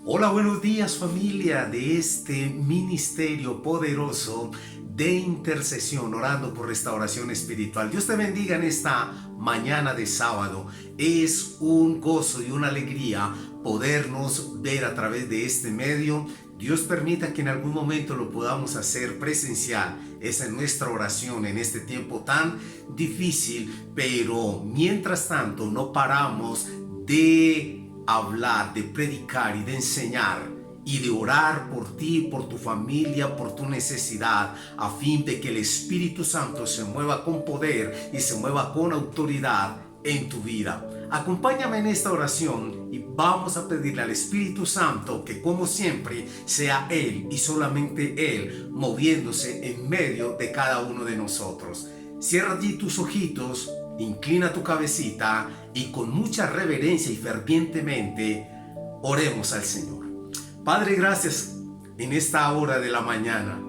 Hola, buenos días familia de este ministerio poderoso de intercesión, orando por restauración espiritual. Dios te bendiga en esta mañana de sábado. Es un gozo y una alegría podernos ver a través de este medio. Dios permita que en algún momento lo podamos hacer presencial. Esa es nuestra oración en este tiempo tan difícil, pero mientras tanto no paramos de hablar, de predicar y de enseñar y de orar por ti, por tu familia, por tu necesidad, a fin de que el Espíritu Santo se mueva con poder y se mueva con autoridad en tu vida. Acompáñame en esta oración y vamos a pedirle al Espíritu Santo que, como siempre, sea Él y solamente Él moviéndose en medio de cada uno de nosotros. Cierra allí tus ojitos, inclina tu cabecita y con mucha reverencia y fervientemente oremos al Señor. Padre, gracias en esta hora de la mañana.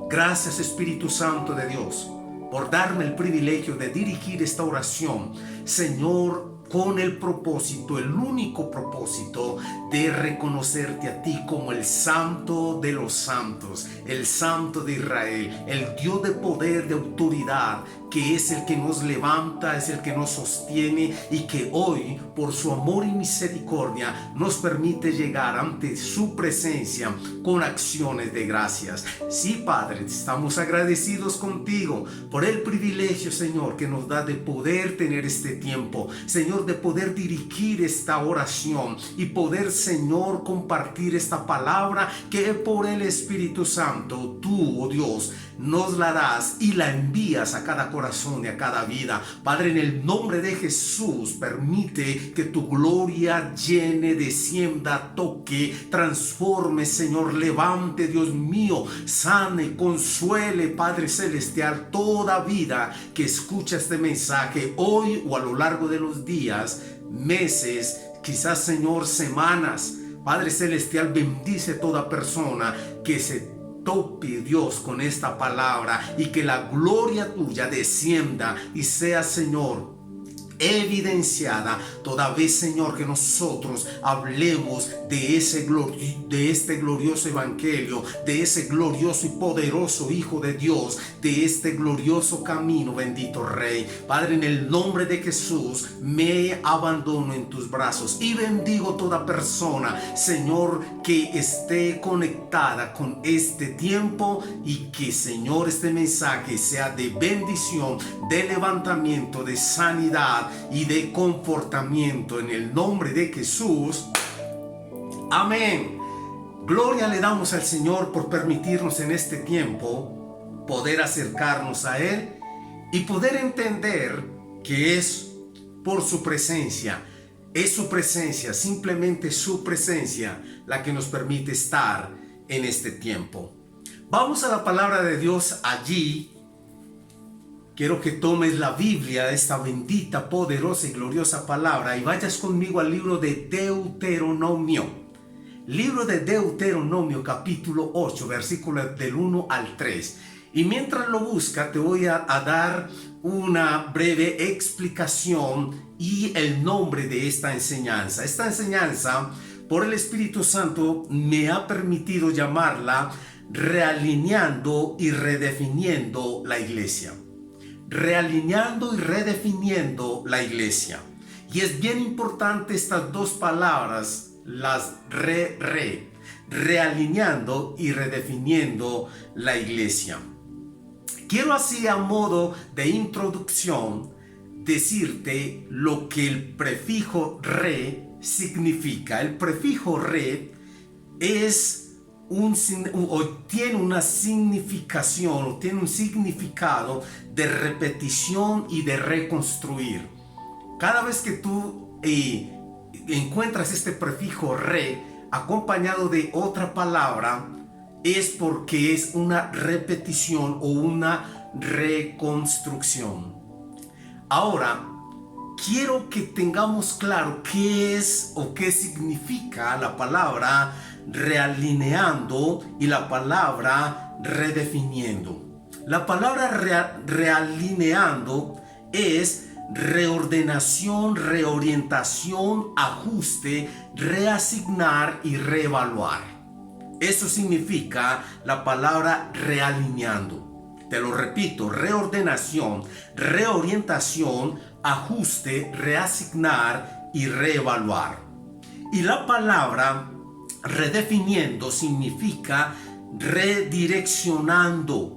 Gracias, Espíritu Santo de Dios, por darme el privilegio de dirigir esta oración, Señor, con el propósito, el único propósito de reconocerte a ti como el Santo de los Santos, el Santo de Israel, el Dios de poder, de autoridad, que es el que nos levanta, es el que nos sostiene y que hoy, por su amor y misericordia, nos permite llegar ante su presencia con acciones de gracias. Sí, Padre, estamos agradecidos contigo por el privilegio, Señor, que nos da de poder tener este tiempo, Señor, de poder dirigir esta oración y poder, Señor, compartir esta palabra que por el Espíritu Santo, tú, oh Dios, nos la das y la envías a cada corazón y a cada vida. Padre, en el nombre de Jesús, permite que tu gloria llene, descienda, toque, transforme, Señor, levante, Dios mío, sane, consuele, Padre Celestial, toda vida que escucha este mensaje hoy o a lo largo de los días, meses, quizás, Señor, semanas. Padre Celestial, bendice toda persona que se tope, Dios, con esta palabra y que la gloria tuya descienda y sea, Señor, evidenciada toda vez, Señor, que nosotros hablemos de este glorioso evangelio, de ese glorioso y poderoso Hijo de Dios, de este glorioso camino, bendito Rey. Padre, en el nombre de Jesús me abandono en tus brazos y bendigo toda persona, Señor, que esté conectada con este tiempo y que, Señor, este mensaje sea de bendición, de levantamiento, de sanidad y de confortamiento en el nombre de Jesús. Amén. Gloria le damos al Señor por permitirnos en este tiempo poder acercarnos a Él y poder entender que es por su presencia. Es su presencia, simplemente su presencia, la que nos permite estar en este tiempo. Vamos a la palabra de Dios allí. Quiero que tomes la Biblia, esta bendita, poderosa y gloriosa palabra, y vayas conmigo al libro de Deuteronomio. Libro de Deuteronomio, capítulo 8, versículos del 1 al 3. Y mientras lo busca, te voy a dar una breve explicación y el nombre de esta enseñanza. Esta enseñanza, por el Espíritu Santo, me ha permitido llamarla realineando y redefiniendo la iglesia. Realineando y redefiniendo la iglesia. Y es bien importante estas dos palabras, las realineando y redefiniendo la iglesia. Quiero así, a modo de introducción, decirte lo que el prefijo re significa. El prefijo re es tiene una significación, o tiene un significado de repetición y de reconstruir. Cada vez que tú encuentras este prefijo re acompañado de otra palabra, es porque es una repetición o una reconstrucción. Ahora, quiero que tengamos claro qué es o qué significa la palabra realineando y la palabra redefiniendo. La palabra realineando es reordenación, reorientación, ajuste, reasignar y reevaluar. Eso significa la palabra realineando. Te lo repito, reordenación, reorientación, ajuste, reasignar y reevaluar. Y la palabra redefiniendo significa redireccionando,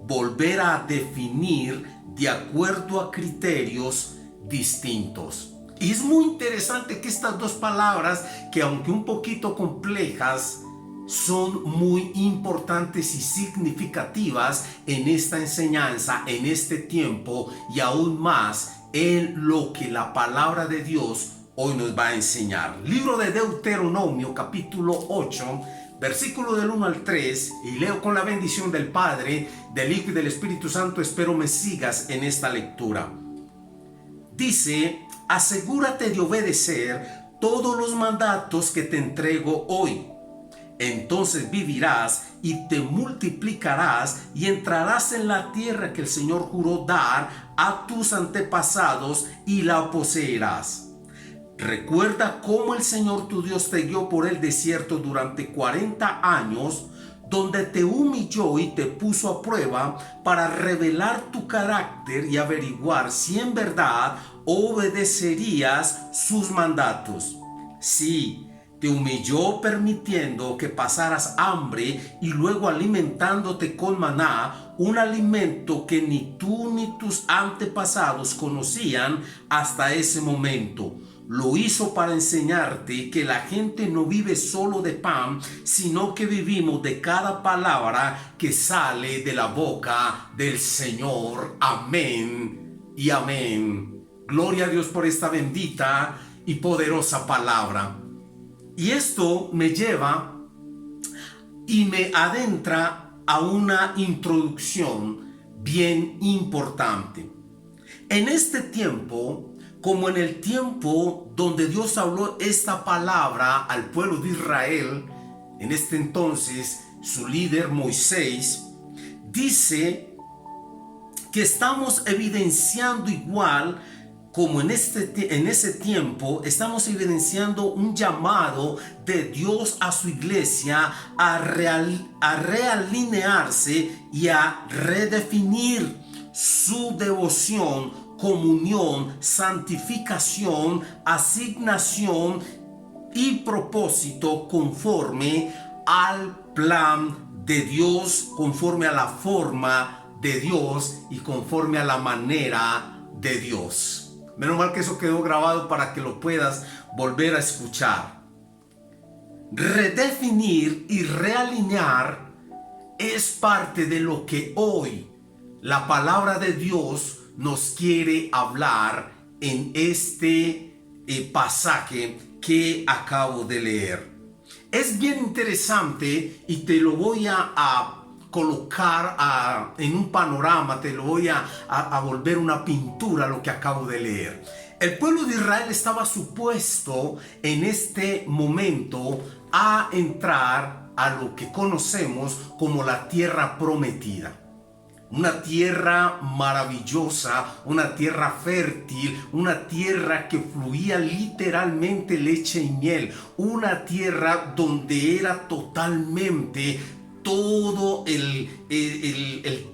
volver a definir de acuerdo a criterios distintos. Y es muy interesante que estas dos palabras, que aunque un poquito complejas, son muy importantes y significativas en esta enseñanza, en este tiempo y aún más en lo que la palabra de Dios hoy nos va a enseñar. Libro de Deuteronomio, capítulo 8, versículo del 1 al 3, y leo con la bendición del Padre, del Hijo y del Espíritu Santo. Espero me sigas en esta lectura. Dice: asegúrate de obedecer todos los mandatos que te entrego hoy. Entonces vivirás y te multiplicarás y entrarás en la tierra que el Señor juró dar a tus antepasados y la poseerás. Recuerda cómo el Señor tu Dios te guió por el desierto durante 40 años, donde te humilló y te puso a prueba para revelar tu carácter y averiguar si en verdad obedecerías sus mandatos. Sí, te humilló permitiendo que pasaras hambre y luego alimentándote con maná, un alimento que ni tú ni tus antepasados conocían hasta ese momento. Lo hizo para enseñarte que la gente no vive solo de pan, sino que vivimos de cada palabra que sale de la boca del Señor. Amén y amén. Gloria a Dios por esta bendita y poderosa palabra. Y esto me lleva y me adentra a una introducción bien importante. En este tiempo, como en el tiempo donde Dios habló esta palabra al pueblo de Israel, en este entonces su líder Moisés, dice que estamos evidenciando igual como en ese tiempo estamos evidenciando un llamado de Dios a su iglesia a realinearse y a redefinir su devoción, comunión, santificación, asignación y propósito conforme al plan de Dios, conforme a la forma de Dios y conforme a la manera de Dios. Menos mal que eso quedó grabado para que lo puedas volver a escuchar. Redefinir y realinear es parte de lo que hoy la palabra de Dios nos quiere hablar en este pasaje que acabo de leer. Es bien interesante y te lo voy a colocar en un panorama, te lo voy a volver una pintura lo que acabo de leer. El pueblo de Israel estaba supuesto en este momento a entrar a lo que conocemos como la tierra prometida. Una tierra maravillosa, una tierra fértil, una tierra que fluía literalmente leche y miel, una tierra donde era totalmente todo el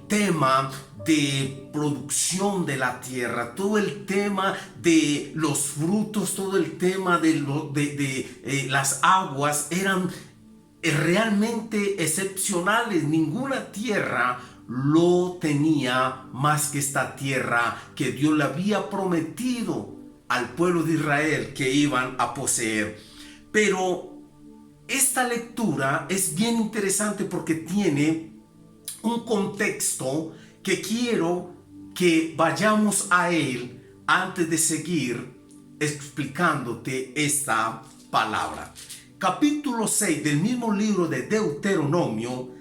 tema de producción de la tierra, todo el tema de los frutos, todo el tema de las aguas eran realmente excepcionales. Ninguna tierra lo tenía más que esta tierra que Dios le había prometido al pueblo de Israel que iban a poseer. Pero esta lectura es bien interesante porque tiene un contexto que quiero que vayamos a él antes de seguir explicándote esta palabra. Capítulo 6 del mismo libro de Deuteronomio,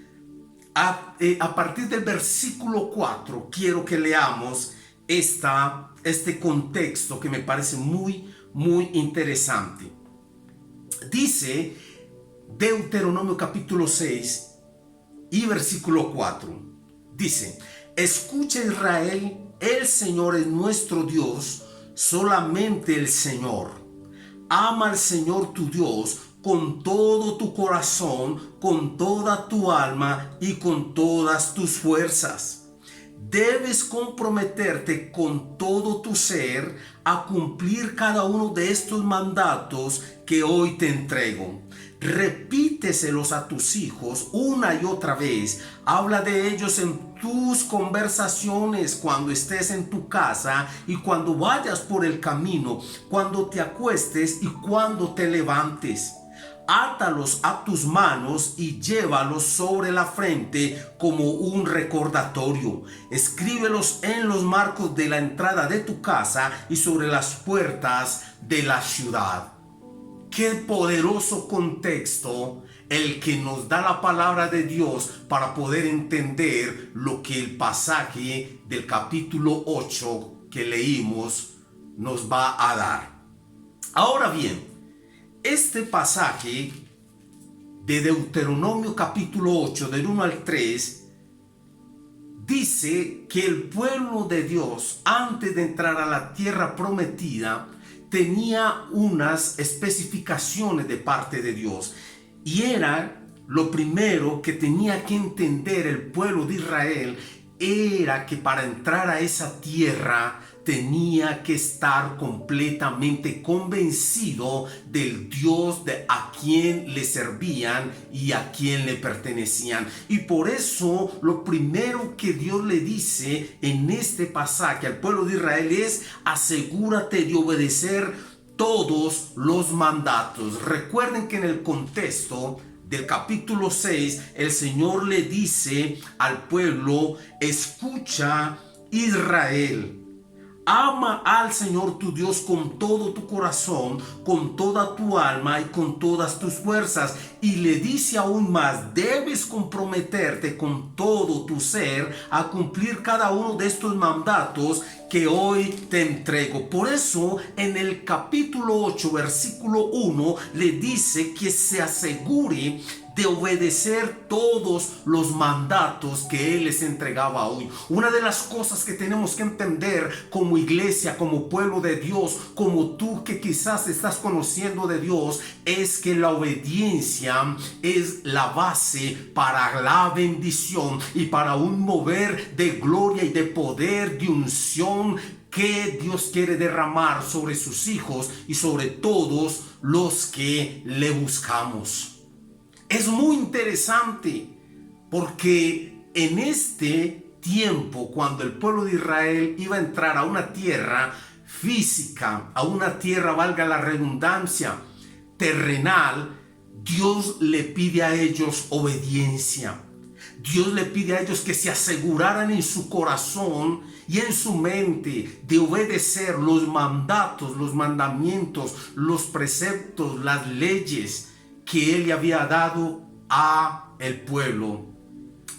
a partir del versículo 4, quiero que leamos este contexto que me parece muy, muy interesante. Dice Deuteronomio capítulo 6 y versículo 4. Dice: escucha Israel el Señor es nuestro Dios, solamente el Señor. Ama al Señor tu Dios con todo tu corazón, con toda tu alma y con todas tus fuerzas. Debes comprometerte con todo tu ser a cumplir cada uno de estos mandatos que hoy te entrego. Repíteselos a tus hijos una y otra vez. Habla de ellos en tus conversaciones, cuando estés en tu casa y cuando vayas por el camino, cuando te acuestes y cuando te levantes. Átalos a tus manos y llévalos sobre la frente como un recordatorio. Escríbelos en los marcos de la entrada de tu casa y sobre las puertas de la ciudad. Qué poderoso contexto el que nos da la palabra de Dios para poder entender lo que el pasaje del capítulo 8 que leímos nos va a dar. Ahora bien, este pasaje de Deuteronomio capítulo 8 del 1 al 3 dice que el pueblo de Dios, antes de entrar a la tierra prometida, tenía unas especificaciones de parte de Dios, y era lo primero que tenía que entender el pueblo de Israel, era que para entrar a esa tierra tenía que estar completamente convencido del Dios a quien le servían y a quien le pertenecían. Y por eso lo primero que Dios le dice en este pasaje al pueblo de Israel es: asegúrate de obedecer todos los mandatos. Recuerden que en el contexto del capítulo 6 el Señor le dice al pueblo: escucha, Israel, ama al Señor tu Dios con todo tu corazón, con toda tu alma y con todas tus fuerzas. Y le dice aún más: debes comprometerte con todo tu ser a cumplir cada uno de estos mandatos que hoy te entrego. Por eso en el capítulo 8 versículo 1 le dice que se asegure de obedecer todos los mandatos que Él les entregaba hoy. Una de las cosas que tenemos que entender como iglesia, como pueblo de Dios, como tú que quizás estás conociendo de Dios, es que la obediencia es la base para la bendición y para un mover de gloria y de poder, de unción que Dios quiere derramar sobre sus hijos y sobre todos los que le buscamos. Es muy interesante porque en este tiempo, cuando el pueblo de Israel iba a entrar a una tierra física, a una tierra, valga la redundancia, terrenal, Dios le pide a ellos obediencia. Dios le pide a ellos que se aseguraran en su corazón y en su mente de obedecer los mandatos, los mandamientos, los preceptos, las leyes que Él le había dado a el pueblo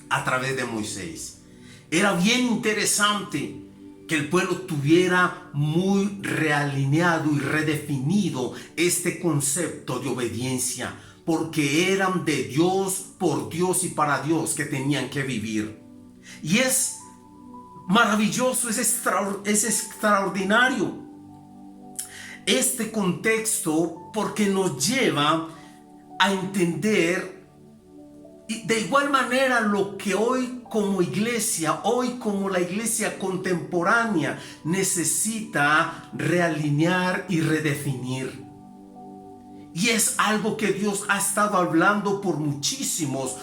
a través de Moisés. Era bien interesante que el pueblo tuviera muy realineado y redefinido este concepto de obediencia, porque eran de Dios, por Dios y para Dios que tenían que vivir. Y es maravilloso, es extraordinario este contexto, porque nos lleva a entender de igual manera lo que hoy como iglesia, hoy como la iglesia contemporánea, necesita realinear y redefinir. Y es algo que Dios ha estado hablando por muchísimos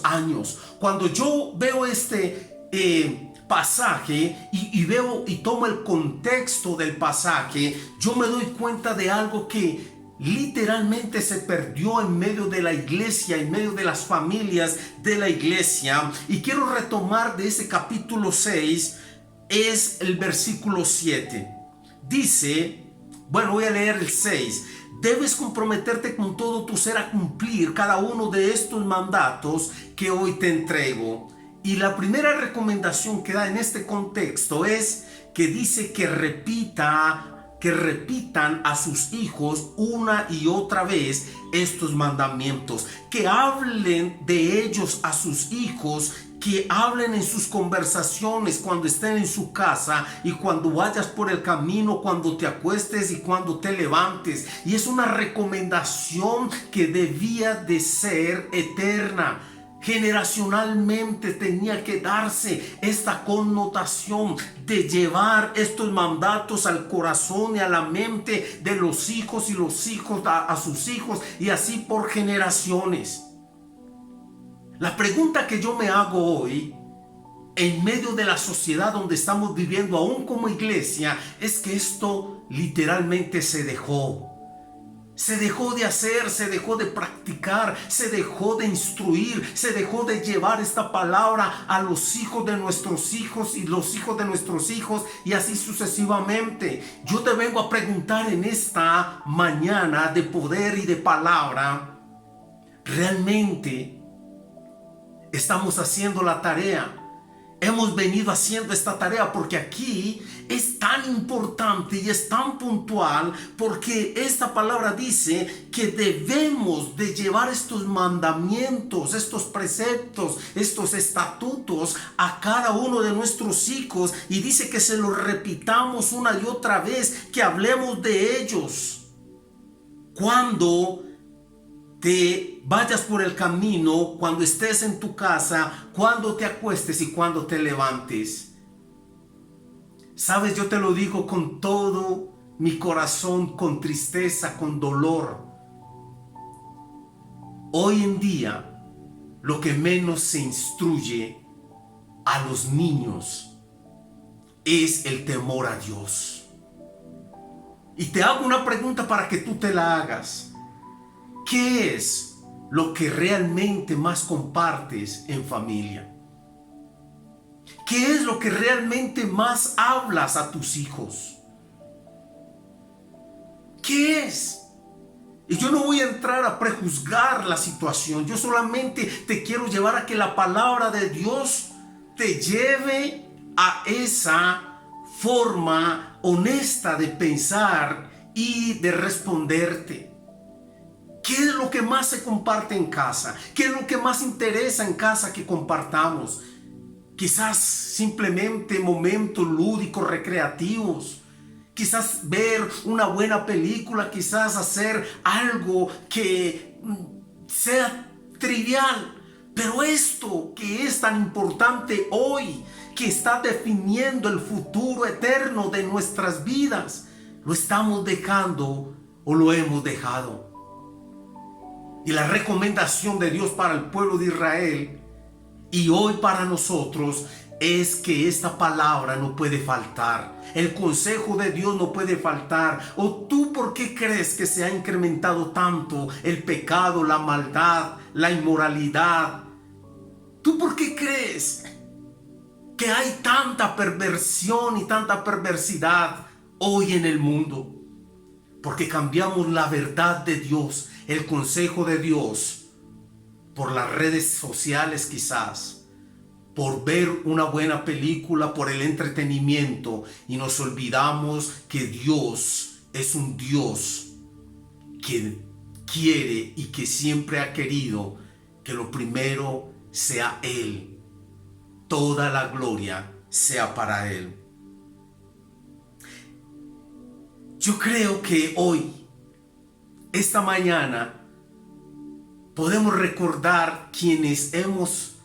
años. Cuando yo veo este pasaje y veo y tomo el contexto del pasaje, yo me doy cuenta de algo que literalmente se perdió en medio de la iglesia, en medio de las familias de la iglesia. Y quiero retomar de ese capítulo 6, es el versículo 7. Dice, bueno, voy a leer el 6. Debes comprometerte con todo tu ser a cumplir cada uno de estos mandatos que hoy te entrego. Y la primera recomendación que da en este contexto es que dice que repitan a sus hijos una y otra vez estos mandamientos, que hablen de ellos a sus hijos que hablen en sus conversaciones cuando estén en su casa y cuando vayas por el camino, cuando te acuestes y cuando te levantes. Y es una recomendación que debía de ser eterna. Generacionalmente tenía que darse esta connotación de llevar estos mandatos al corazón y a la mente de los hijos y los hijos a sus hijos, y así por generaciones. La pregunta que yo me hago hoy, en medio de la sociedad donde estamos viviendo aún como iglesia, es que esto literalmente se dejó. Se dejó de hacer, se dejó de practicar, se dejó de instruir, se dejó de llevar esta palabra a los hijos de nuestros hijos y los hijos de nuestros hijos, y así sucesivamente. Yo te vengo a preguntar en esta mañana de poder y de palabra, ¿realmente estamos haciendo la tarea? Hemos venido haciendo esta tarea, porque aquí es tan importante y es tan puntual, porque esta palabra dice que debemos de llevar estos mandamientos, estos preceptos, estos estatutos a cada uno de nuestros hijos, y dice que se los repitamos una y otra vez, que hablemos de ellos. Cuando te vayas por el camino, cuando estés en tu casa, cuando te acuestes y cuando te levantes. Sabes, yo te lo digo con todo mi corazón, con tristeza, con dolor. Hoy en día, lo que menos se instruye a los niños es el temor a Dios. Y te hago una pregunta para que tú te la hagas. ¿Qué es lo que realmente más compartes en familia? ¿Qué es lo que realmente más hablas a tus hijos? ¿Qué es? Y yo no voy a entrar a prejuzgar la situación. Yo solamente te quiero llevar a que la palabra de Dios te lleve a esa forma honesta de pensar y de responderte. ¿Qué es lo que más se comparte en casa? ¿Qué es lo que más interesa en casa que compartamos? Quizás simplemente momentos lúdicos, recreativos. Quizás ver una buena película, quizás hacer algo que sea trivial. Pero esto que es tan importante hoy, que está definiendo el futuro eterno de nuestras vidas, lo estamos dejando o lo hemos dejado. Y la recomendación de Dios para el pueblo de Israel y hoy para nosotros es que esta palabra no puede faltar. El consejo de Dios no puede faltar. ¿O tú por qué crees que se ha incrementado tanto el pecado, la maldad, la inmoralidad? ¿Tú por qué crees que hay tanta perversión y tanta perversidad hoy en el mundo? Porque cambiamos la verdad de Dios, el consejo de Dios, por las redes sociales quizás, por ver una buena película, por el entretenimiento, y nos olvidamos que Dios es un Dios que quiere y que siempre ha querido que lo primero sea Él. Toda la gloria sea para Él. Yo creo que hoy, esta mañana, podemos recordar quienes hemos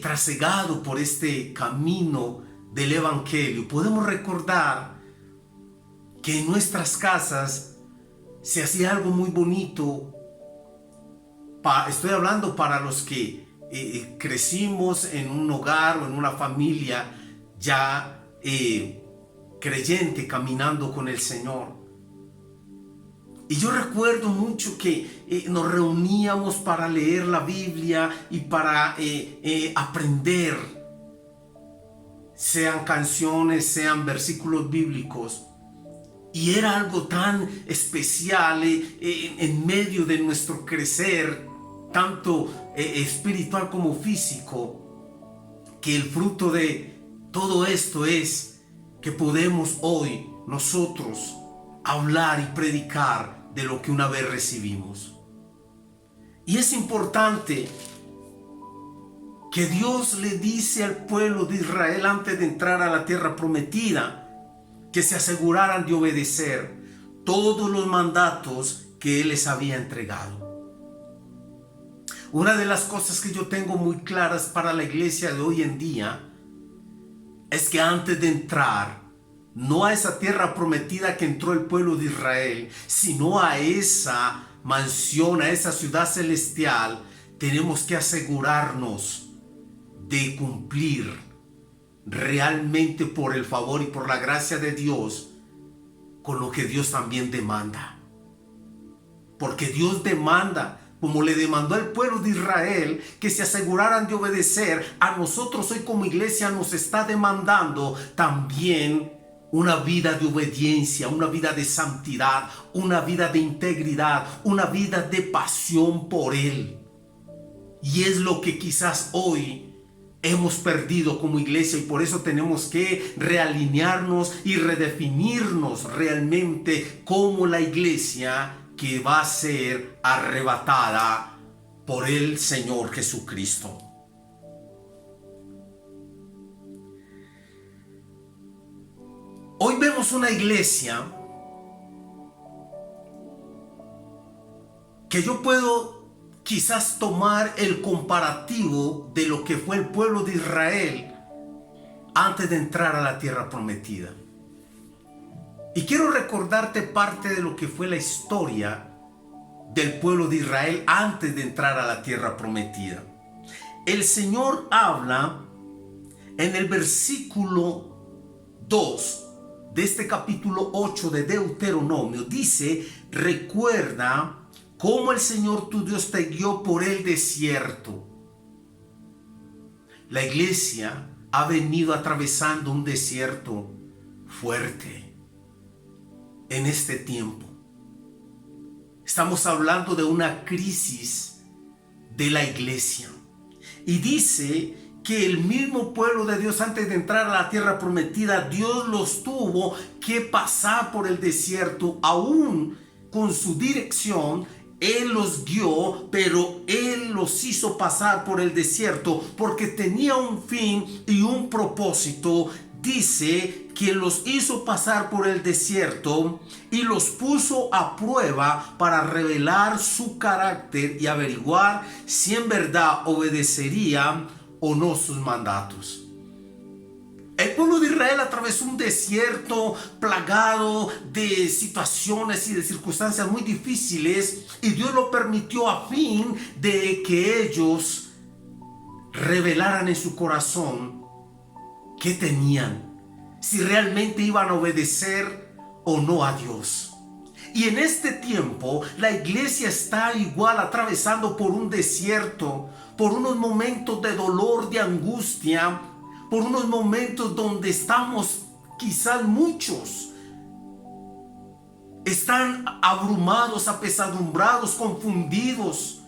trasegado por este camino del Evangelio. Podemos recordar que en nuestras casas se hacía algo muy bonito. Estoy hablando para los que crecimos en un hogar o en una familia ya creyente, caminando con el Señor. Y yo recuerdo mucho que nos reuníamos para leer la Biblia y para aprender, sean canciones, sean versículos bíblicos. Y era algo tan especial en medio de nuestro crecer, tanto espiritual como físico, que el fruto de todo esto es que podemos hoy nosotros hablar y predicar de lo que una vez recibimos. Y es importante que Dios le dice al pueblo de Israel antes de entrar a la tierra prometida, que se aseguraran de obedecer todos los mandatos que Él les había entregado. Una de las cosas que yo tengo muy claras para la iglesia de hoy en día es que antes de entrar, no a esa tierra prometida que entró el pueblo de Israel, sino a esa mansión, a esa ciudad celestial, tenemos que asegurarnos de cumplir realmente por el favor y por la gracia de Dios con lo que Dios también demanda. Porque Dios demanda, como le demandó al pueblo de Israel, que se aseguraran de obedecer. A nosotros hoy como iglesia nos está demandando también una vida de obediencia, una vida de santidad, una vida de integridad, una vida de pasión por Él. Y es lo que quizás hoy hemos perdido como iglesia, y por eso tenemos que realinearnos y redefinirnos realmente como la iglesia que va a ser arrebatada por el Señor Jesucristo. Hoy vemos una iglesia que yo puedo quizás tomar el comparativo de lo que fue el pueblo de Israel antes de entrar a la tierra prometida. Y quiero recordarte parte de lo que fue la historia del pueblo de Israel antes de entrar a la tierra prometida. El Señor habla en el versículo 2 de este capítulo 8 de Deuteronomio. Dice: recuerda cómo el Señor tu Dios te guió por el desierto. La iglesia ha venido atravesando un desierto fuerte en este tiempo. Estamos hablando de una crisis de la iglesia. Y dice que el mismo pueblo de Dios, antes de entrar a la tierra prometida, Dios los tuvo que pasar por el desierto, aún con su dirección. Él los guió, pero Él los hizo pasar por el desierto porque tenía un fin y un propósito. Dice que los hizo pasar por el desierto y los puso a prueba para revelar su carácter y averiguar si en verdad obedecerían o no sus mandatos. El pueblo de Israel atravesó un desierto plagado de situaciones y de circunstancias muy difíciles, y Dios lo permitió a fin de que ellos revelaran en su corazón qué tenían, si realmente iban a obedecer o no a Dios. Y en este tiempo la iglesia está igual atravesando por un desierto, por unos momentos de dolor, de angustia, por unos momentos donde estamos, quizás muchos están abrumados, apesadumbrados, confundidos,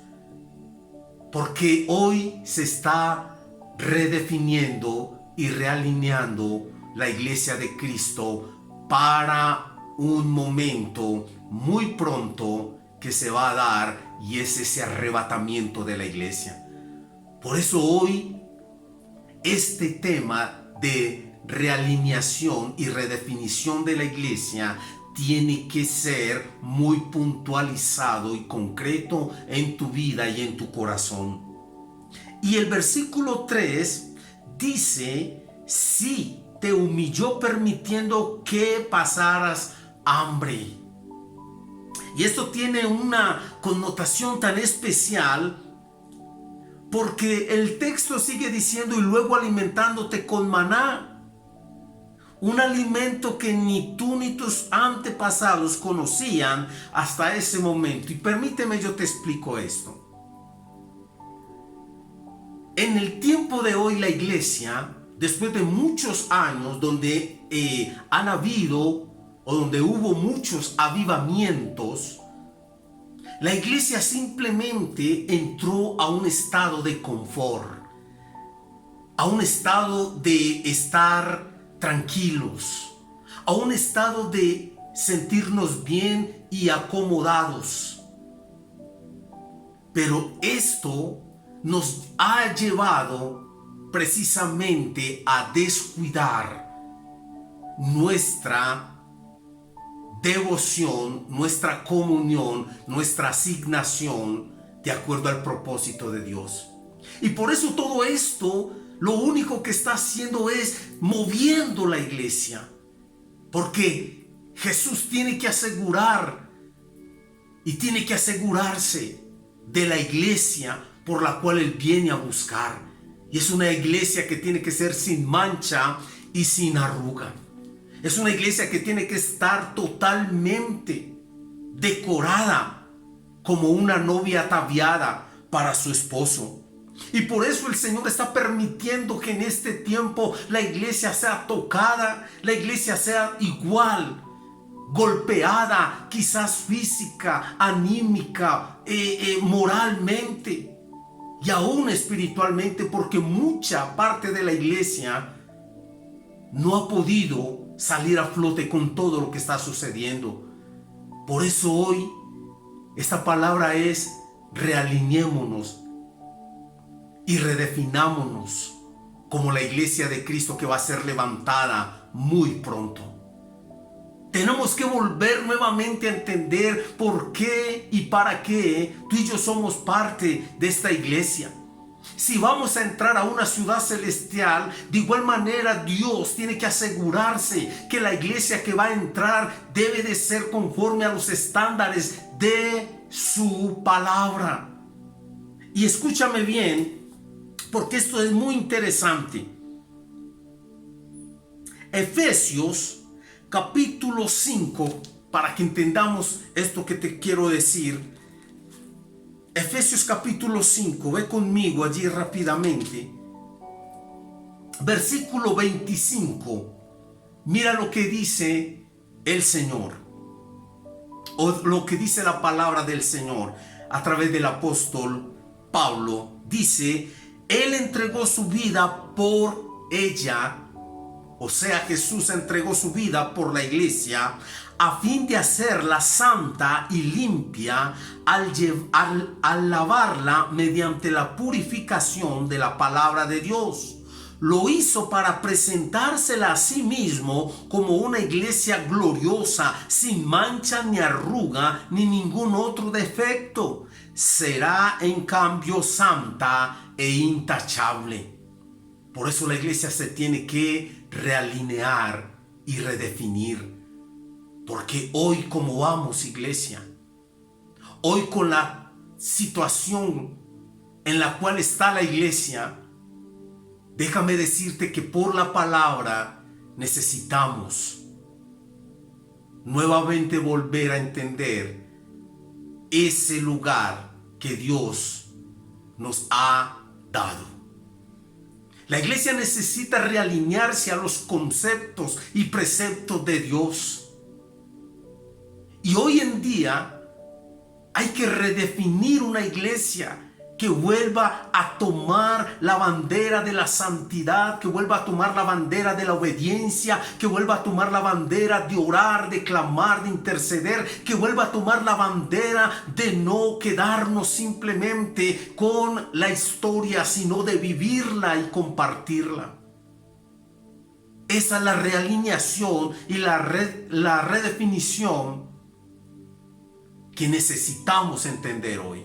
porque hoy se está redefiniendo y realineando la iglesia de Cristo para un momento muy pronto que se va a dar, y es ese arrebatamiento de la iglesia. Por eso hoy este tema de realineación y redefinición de la iglesia tiene que ser muy puntualizado y concreto en tu vida y en tu corazón. Y el versículo 3 dice: sí, te humilló permitiendo que pasaras hambre. Y esto tiene una connotación tan especial, porque el texto sigue diciendo: y luego alimentándote con maná, un alimento que ni tú ni tus antepasados conocían hasta ese momento. Y permíteme, yo te explico esto. En el tiempo de hoy la iglesia, después de muchos años donde han habido o donde hubo muchos avivamientos, la iglesia simplemente entró a un estado de confort, a un estado de estar tranquilos, a un estado de sentirnos bien y acomodados. Pero esto nos ha llevado precisamente a descuidar nuestra devoción, nuestra comunión, nuestra asignación de acuerdo al propósito de Dios. Y por eso todo esto lo único que está haciendo es moviendo la iglesia. Porque Jesús tiene que asegurar y tiene que asegurarse de la iglesia por la cual Él viene a buscar. Y es una iglesia que tiene que ser sin mancha y sin arruga. Es una iglesia que tiene que estar totalmente decorada como una novia ataviada para su esposo. Y por eso el Señor está permitiendo que en este tiempo la iglesia sea tocada, la iglesia sea igual, golpeada, quizás física, anímica, moralmente y aún espiritualmente, porque mucha parte de la iglesia no ha podido salir a flote con todo lo que está sucediendo. Por eso hoy esta palabra es: realineémonos y redefinámonos como la iglesia de Cristo que va a ser levantada muy pronto. Tenemos que volver nuevamente a entender por qué y para qué tú y yo somos parte de esta iglesia. Si vamos a entrar a una ciudad celestial, de igual manera Dios tiene que asegurarse que la iglesia que va a entrar debe de ser conforme a los estándares de su palabra. Y escúchame bien, porque esto es muy interesante. Efesios capítulo 5, para que entendamos esto que te quiero decir. Efesios capítulo 5, ve conmigo allí rápidamente. Versículo 25. Mira lo que dice el Señor, o lo que dice la palabra del Señor a través del apóstol Pablo. Dice: Él entregó su vida por ella. O sea, Jesús entregó su vida por la iglesia a fin de hacerla santa y limpia al lavarla mediante la purificación de la palabra de Dios. Lo hizo para presentársela a sí mismo como una iglesia gloriosa, sin mancha ni arruga ni ningún otro defecto. Será en cambio santa e intachable. Por eso la iglesia se tiene que realinear y redefinir. Porque hoy, como vamos, iglesia, hoy con la situación en la cual está la iglesia, déjame decirte que por la palabra necesitamos nuevamente volver a entender ese lugar que Dios nos ha dado. La iglesia necesita realinearse a los conceptos y preceptos de Dios. Y hoy en día hay que redefinir una iglesia que vuelva a tomar la bandera de la santidad, que vuelva a tomar la bandera de la obediencia, que vuelva a tomar la bandera de orar, de clamar, de interceder, que vuelva a tomar la bandera de no quedarnos simplemente con la historia, sino de vivirla y compartirla. Esa es la realineación y la redefinición que necesitamos entender hoy.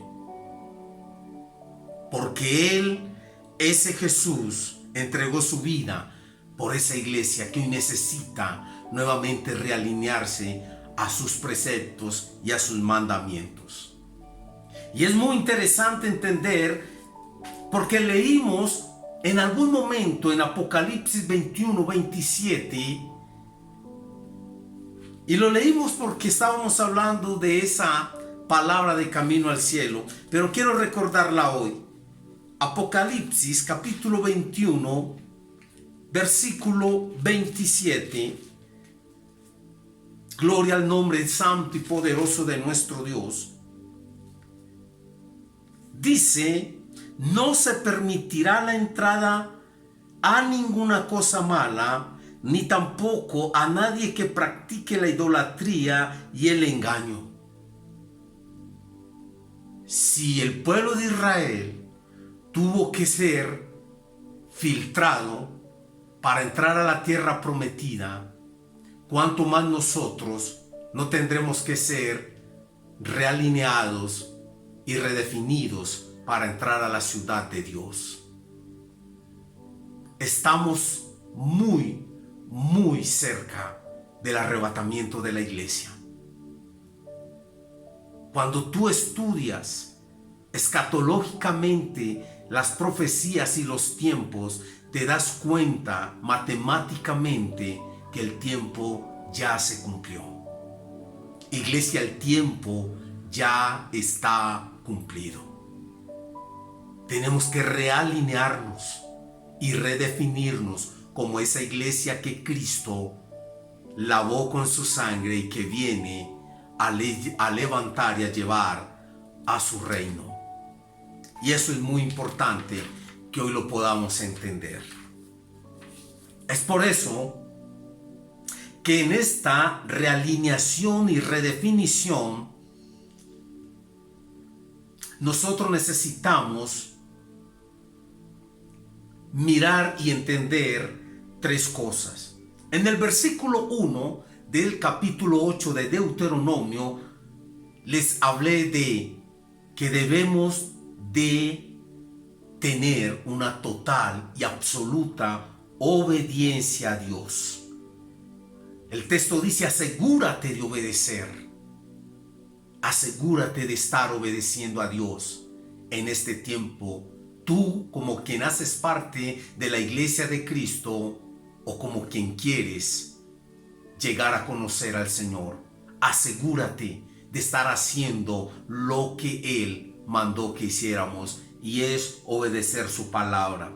Porque Él, ese Jesús, entregó su vida por esa iglesia que hoy necesita nuevamente realinearse a sus preceptos y a sus mandamientos. Y es muy interesante entender, porque leímos en algún momento en Apocalipsis 21, 27, y lo leímos porque estábamos hablando de esa palabra de camino al cielo, pero quiero recordarla hoy. Apocalipsis capítulo 21, versículo 27. Gloria al nombre santo y poderoso de nuestro Dios. Dice: no se permitirá la entrada a ninguna cosa mala, ni tampoco a nadie que practique la idolatría y el engaño. Si el pueblo de Israel tuvo que ser filtrado para entrar a la tierra prometida, cuanto más nosotros no tendremos que ser realineados y redefinidos para entrar a la ciudad de Dios. Estamos muy, muy cerca del arrebatamiento de la iglesia. Cuando tú estudias escatológicamente las profecías y los tiempos, te das cuenta matemáticamente que el tiempo ya se cumplió. Iglesia, el tiempo ya está cumplido. Tenemos que realinearnos y redefinirnos como esa iglesia que Cristo lavó con su sangre y que viene a levantar y a llevar a su reino. Y eso es muy importante que hoy lo podamos entender. Es por eso que en esta realineación y redefinición nosotros necesitamos mirar y entender tres cosas. En el versículo 1 del capítulo 8 de Deuteronomio les hablé de que debemos de tener una total y absoluta obediencia a Dios. El texto dice: asegúrate de obedecer. Asegúrate de estar obedeciendo a Dios en este tiempo. Tú, como quien haces parte de la iglesia de Cristo, o como quien quieres llegar a conocer al Señor, asegúrate de estar haciendo lo que Él mandó que hiciéramos, y es obedecer su palabra.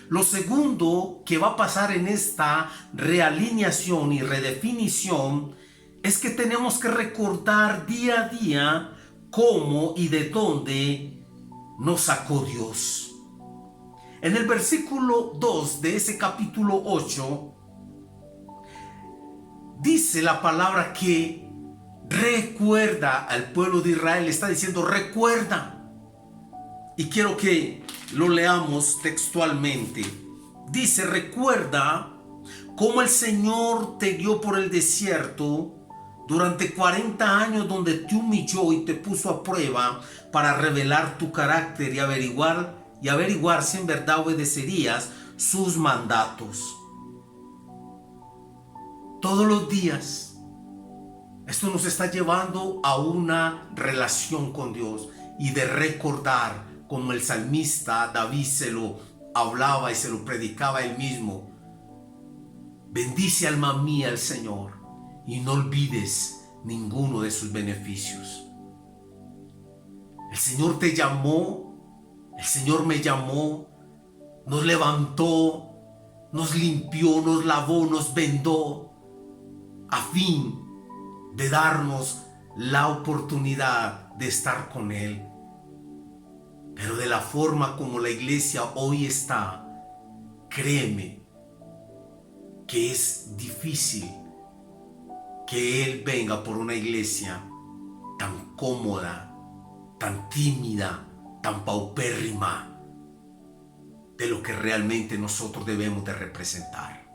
Lo segundo que va a pasar en esta realineación y redefinición es que tenemos que recordar día a día cómo y de dónde nos sacó Dios. En el versículo 2 de ese capítulo 8 dice la palabra que recuerda al pueblo de Israel. Está diciendo recuerda. Y quiero que lo leamos textualmente. Dice: recuerda cómo el Señor te guió por el desierto durante 40 años, donde te humilló y te puso a prueba para revelar tu carácter y averiguar si en verdad obedecerías sus mandatos. Todos los días esto nos está llevando a una relación con Dios y de recordar, como el salmista David se lo hablaba y se lo predicaba él mismo: bendice alma mía al Señor y no olvides ninguno de sus beneficios. El Señor te llamó, el Señor me llamó, nos levantó, nos limpió, nos lavó, nos vendó, a fin de darnos la oportunidad de estar con Él. Pero de la forma como la iglesia hoy está, créeme que es difícil que Él venga por una iglesia tan cómoda, tan tímida, tan paupérrima de lo que realmente nosotros debemos de representar.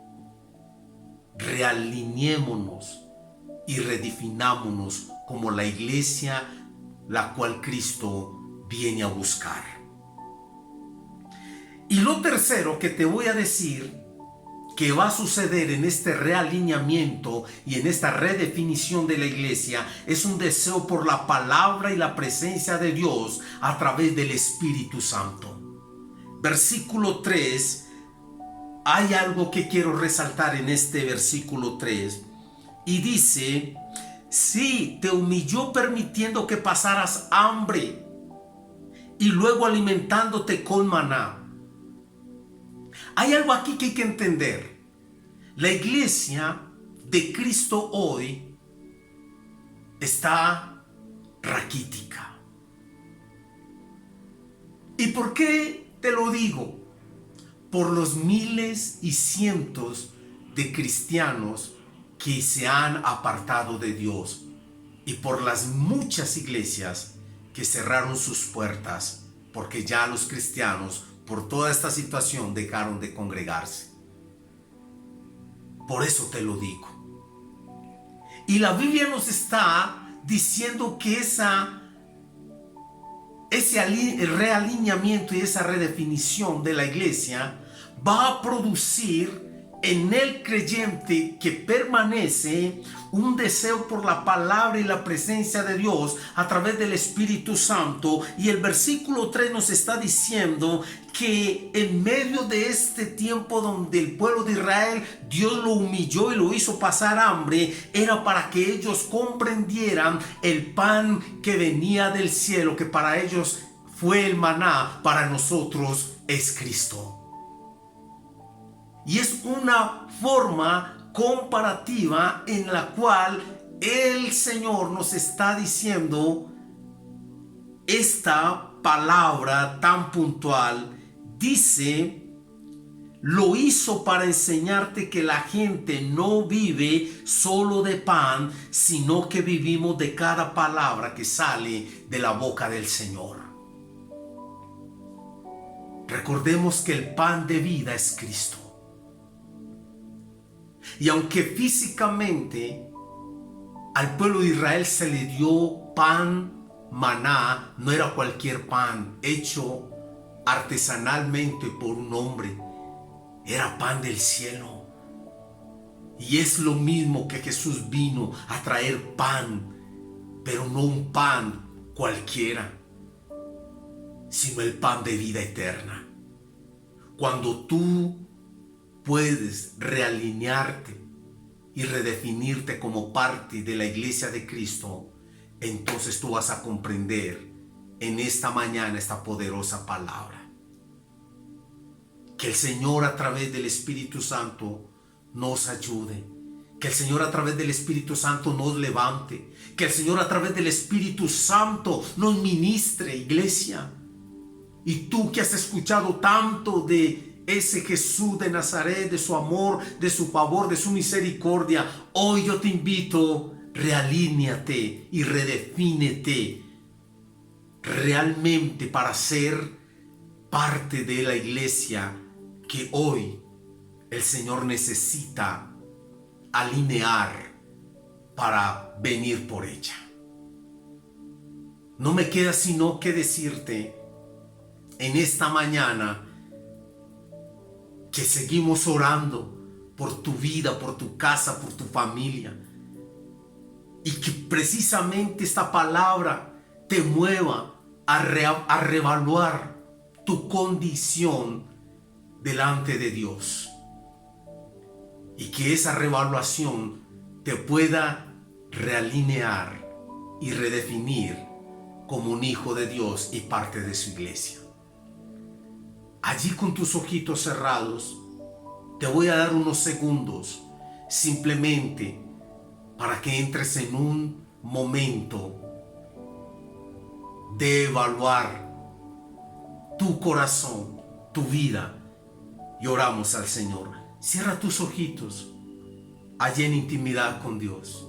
Realineémonos y redefinámonos como la iglesia la cual Cristo viene a buscar. Y lo tercero que te voy a decir que va a suceder en este realineamiento y en esta redefinición de la iglesia es un deseo por la palabra y la presencia de Dios a través del Espíritu Santo. Versículo 3, hay algo que quiero resaltar en este versículo 3, y dice: sí, te humilló permitiendo que pasaras hambre y luego alimentándote con maná. Hay algo aquí que hay que entender. La iglesia de Cristo hoy está raquítica. ¿Y por qué te lo digo? Por los miles y cientos de cristianos que se han apartado de Dios y por las muchas iglesias que cerraron sus puertas porque ya los cristianos, por toda esta situación, dejaron de congregarse. Por eso te lo digo. Y la Biblia nos está diciendo que ese realineamiento y esa redefinición de la iglesia va a producir en el creyente que permanece un deseo por la palabra y la presencia de Dios a través del Espíritu Santo. Y el versículo 3 nos está diciendo que en medio de este tiempo donde el pueblo de Israel, Dios lo humilló y lo hizo pasar hambre, era para que ellos comprendieran el pan que venía del cielo, que para ellos fue el maná, para nosotros es Cristo. Y es una forma comparativa en la cual el Señor nos está diciendo esta palabra tan puntual. Dice, lo hizo para enseñarte que la gente no vive solo de pan, sino que vivimos de cada palabra que sale de la boca del Señor. Recordemos que el pan de vida es Cristo. Y aunque físicamente al pueblo de Israel se le dio pan, maná, no era cualquier pan hecho artesanalmente por un hombre, era pan del cielo. Y es lo mismo que Jesús vino a traer pan, pero no un pan cualquiera, sino el pan de vida eterna. Cuando tú puedes realinearte y redefinirte como parte de la iglesia de Cristo, entonces tú vas a comprender en esta mañana esta poderosa palabra. Que el Señor a través del Espíritu Santo nos ayude. Que el Señor a través del Espíritu Santo nos levante. Que el Señor a través del Espíritu Santo nos ministre, iglesia. Y tú que has escuchado tanto de ese Jesús de Nazaret, de su amor, de su favor, de su misericordia, hoy yo te invito, realíneate y redefínete realmente para ser parte de la iglesia que hoy el Señor necesita alinear para venir por ella. No me queda sino que decirte en esta mañana que seguimos orando por tu vida, por tu casa, por tu familia, y que precisamente esta palabra te mueva a reevaluar tu condición delante de Dios, y que esa reevaluación te pueda realinear y redefinir como un hijo de Dios y parte de su iglesia. Allí con tus ojitos cerrados, te voy a dar unos segundos simplemente para que entres en un momento de evaluar tu corazón, tu vida, y oramos al Señor. Cierra tus ojitos allí en intimidad con Dios.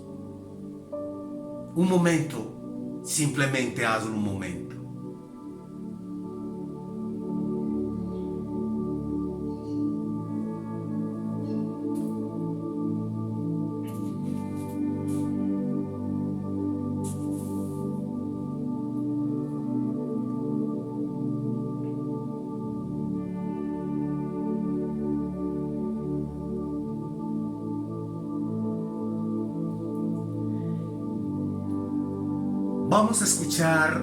Un momento, simplemente hazlo un momento. Vamos a escuchar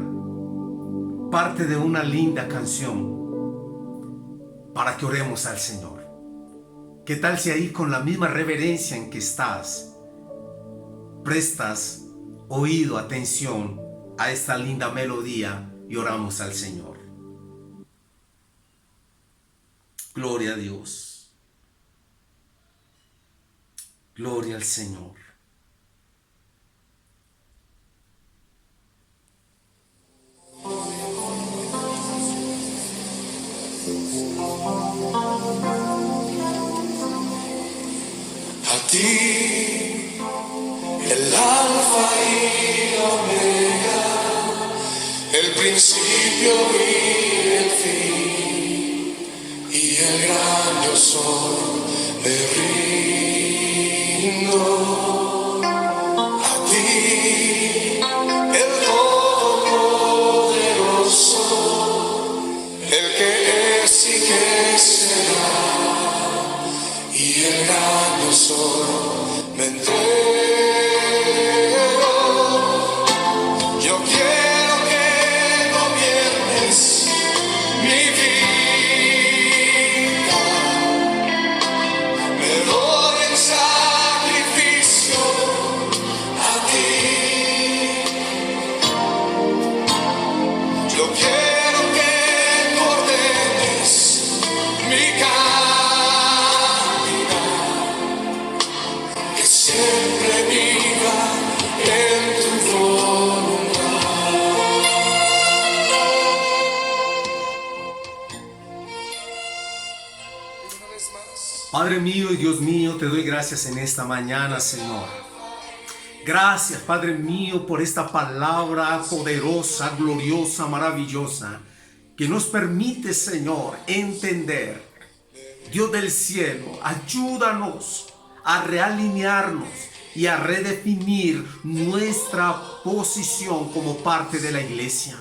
parte de una linda canción para que oremos al Señor. ¿Qué tal si ahí con la misma reverencia en que estás, prestas oído, atención a esta linda melodía y oramos al Señor? Gloria a Dios. Gloria al Señor. A ti, el alfa y omega, el principio y el gran yo soy, me rindo a ti, el Todopoderoso, el que es y que será, y el gran yo soy, me entrego. Yo quiero que gobiernes mi vida, me doy en sacrificio a ti. Yo quiero que tú ordenes mi caminar, que siempre viva en tu voluntad. Una vez más. Padre mío y Dios mío, te doy gracias en esta mañana, Señor. Gracias, Padre mío, por esta palabra poderosa, gloriosa, maravillosa, que nos permite, Señor, entender. Dios del cielo, ayúdanos a realinearnos y a redefinir nuestra posición como parte de la iglesia.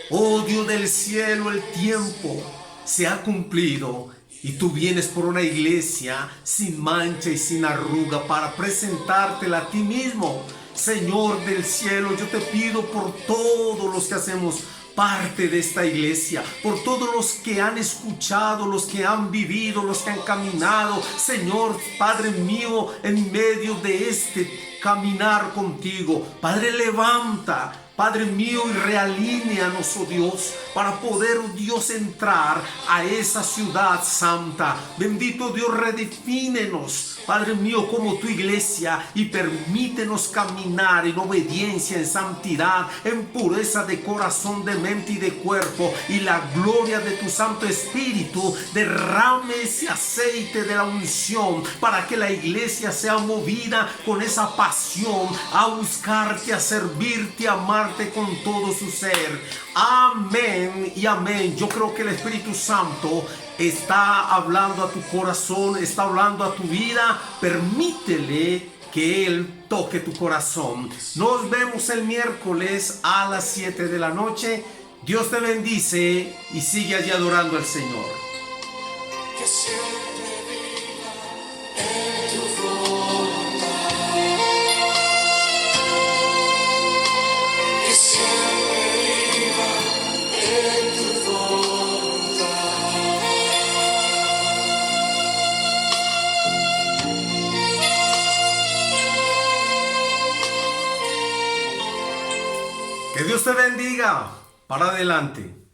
Oh Dios del cielo, el tiempo se ha cumplido y tú vienes por una iglesia sin mancha y sin arruga para presentártela a ti mismo. Señor del cielo, yo te pido por todos los que hacemos parte de esta iglesia, por todos los que han escuchado, los que han vivido, los que han caminado, Señor, Padre mío, en medio de este caminar contigo, Padre, levanta, Padre mío, y realíneanos, oh Dios, para poder, oh Dios, entrar a esa ciudad santa. Bendito Dios, redefínenos, Padre mío, como tu iglesia, y permítenos caminar en obediencia, en santidad, en pureza de corazón, de mente y de cuerpo, y la gloria de tu Santo Espíritu derrame ese aceite de la unción para que la iglesia sea movida con esa pasión a buscarte, a servirte, a amarte con todo su ser. Amén y amén. Yo creo que el Espíritu Santo está hablando a tu corazón, está hablando a tu vida. Permítele que Él toque tu corazón. Nos vemos el miércoles a las 7 de la noche. Dios te bendice y sigue allí adorando al Señor. Que siempre viva en tu voluntad, que siempre viva en tu voluntad. Que Dios te bendiga. Para adelante.